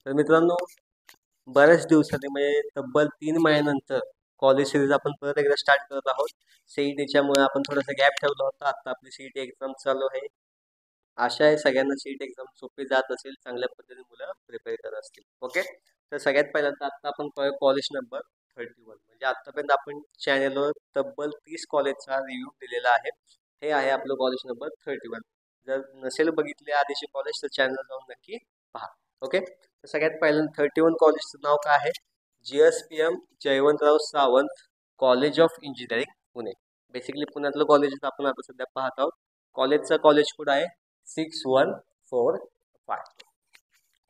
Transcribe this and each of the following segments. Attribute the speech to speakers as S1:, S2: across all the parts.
S1: तर मित्रांनो, बऱ्याच दिवसांनी म्हणजे तब्बल 3 महिन्यानंतर कॉलेज सिरीज आपण परत एकदा स्टार्ट करत आहोत. सीईटीच्यामुळे आपण थोडासा गॅप ठेवला होता. आता आपली सीईटी एक्झाम चालू आहे. आशा आहे सगळ्यांना सीईटी एक्झाम सोपी जात असेल, चांगल्या पद्धतीने मुलं प्रिपेअर करत असतील. ओके, तर सगळ्यात पहिल्यांदा आता आपण कॉलेज नंबर 31 म्हणजे आतापर्यंत आपण चॅनलवर तब्बल 30 कॉलेजचा रिव्ह्यू दिलेला आहे. हे आहे आपलं कॉलेज नंबर 31. जर नसेल बघितले आधीचे कॉलेज तर चॅनल जाऊन नक्की पहा. ओके, तर सगळ्यात पहिल्यांदा 31 कॉलेजचं नाव काय आहे? GSPM Jaywantrao Sawant college of engineering Pune. Basically पुण्यातलं कॉलेज आपण आता सध्या पाहत आहोत. कॉलेजचा कॉलेज कोड आहे 6145.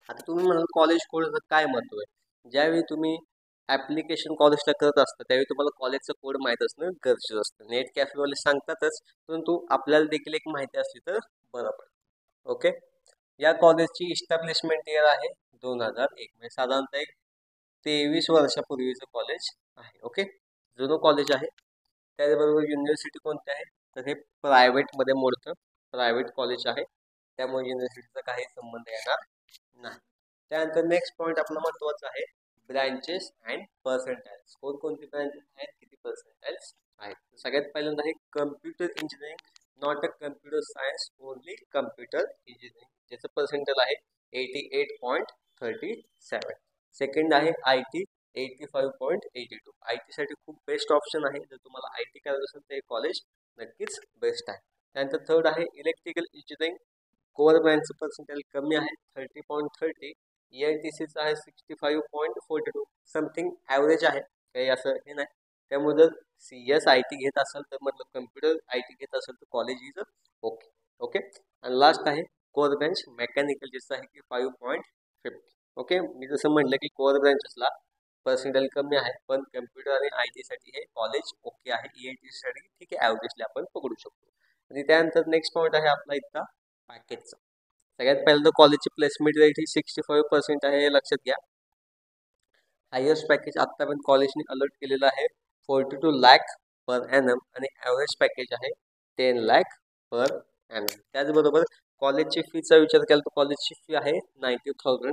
S1: आता तुम्ही म्हणाल कॉलेज कोडचं काय महत्व आहे? ज्यावेळी तुम्ही ॲप्लिकेशन कॉलेजला करत असता त्यावेळी तुम्हाला कॉलेजचं कोड माहीत असणं गरजेचं असतं. नेट कॅफेवाले सांगतातच, परंतु आपल्याला देखील एक माहिती असली तर बरं पडतं. ओके, या कॉलेजची इस्टॅब्लिशमेंट इयर आहे 2001, म्हणजे साधारणतः एक 23 वर्षापूर्वीचं कॉलेज आहे. ओके, जुनं कॉलेज आहे. त्याचबरोबर युनिव्हर्सिटी कोणती आहे तर हे प्रायव्हेटमध्ये मोडतं, प्रायव्हेट कॉलेज आहे, त्यामुळे युनिव्हर्सिटीचा काही संबंध येणार नाही. त्यानंतर नेक्स्ट पॉईंट आपला महत्त्वाचा आहे ब्रँचेस अँड पर्सेंटाइल्स. कोणकोणती ब्रँचेस आहेत, किती पर्सेंटाइल्स आहेत? सगळ्यात पहिल्यांदा आहे computer engineering, not a computer science, only computer engineering, ज्याचं पर्सेंटेज आहे 88.37. सेकंड आहे IT, 85.82. IT साठी खूप बेस्ट ऑप्शन आहे. जर तुम्हाला IT करायचं असेल तर हे कॉलेज नक्कीच बेस्ट आहे. त्यानंतर थर्ड आहे इलेक्ट्रिकल इंजिनिअरिंग, कोअर ब्रँचचं पर्सेंटेज कमी आहे 30.30. EITCचं आहे 65.42. समथिंग ॲव्हरेज आहे, काही असं हे नाही. त्यामुळे जर CS IT घेत असाल तर मतलब कम्प्युटर IT घेत असेल तर कॉलेज इज ओके. ओके, आणि लास्ट आहे कोअर ब्रँच मेकॅनिकल, ज्याचं आहे की 5.50. ओके, मी जसं म्हटलं की कोअर ब्रँचेसला पर्सेंटेज कमी आहे, पण कम्प्युटर आणि IT साठी हे कॉलेज ओके आहे. EIT साठी ठीक आहे, ॲव्हरेजली आपण पकडू शकतो. आणि त्यानंतर नेक्स्ट पॉईंट आहे आपला इथला पॅकेजचा. सगळ्यात पहिल्यांदा कॉलेजची प्लेसमेंट रेट ही 65% आहे, हे लक्षात घ्या. हायेस्ट पॅकेज आत्तापर्यंत कॉलेजने अलर्ट केलेलं आहे 42 लाख पर ॲनम, आणि ॲव्हरेज पॅकेज आहे 10 लाख पर ॲनम. त्याचबरोबर कॉलेजची फीचा विचार केला तर कॉलेजची फी आहे 90,000,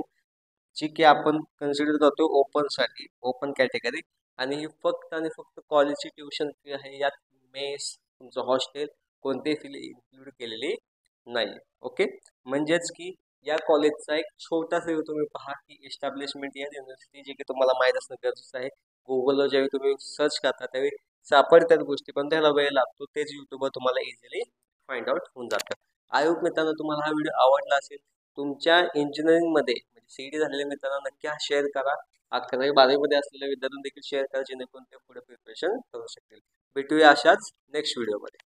S1: जी की आपण कन्सिडर करतो ओपनसाठी, ओपन कॅटेगरी. आणि ही फक्त आणि फक्त कॉलेजची ट्युशन फी आहे. यात मेस, तुमचं हॉस्टेल, कोणतीही फी इन्क्लूड केलेली नाही. ओके, म्हणजेच की या कॉलेजचा एक छोटासा व्ह्यू तुम्ही पहा की एस्टॅब्लिशमेंट या युनिव्हर्सिटी, जे की तुम्हाला माहीत असणं गरजेचं आहे. गुगलवर ज्यावेळी तुम्ही सर्च करता त्यावेळी सापडतात गोष्टी, पण त्याला वेळ लागतो. तेच यूट्यूबवर तुम्हाला इझिली फाइंड आउट होऊन जातं. आय होप मित्रांनो तुम्हाला हा व्हिडिओ आवडला असेल. तुमच्या इंजिनिअरिंगमध्ये म्हणजे सीईटी झालेल्या मित्रांना नक्की हा शेअर करा. 11वी-12वीमध्ये असलेल्या विद्यार्थ्यांना देखील शेअर करा, जेणेकरून ते पुढे प्रिपरेशन करू शकतील. भेटूया अशाच नेक्स्ट व्हिडिओमध्ये.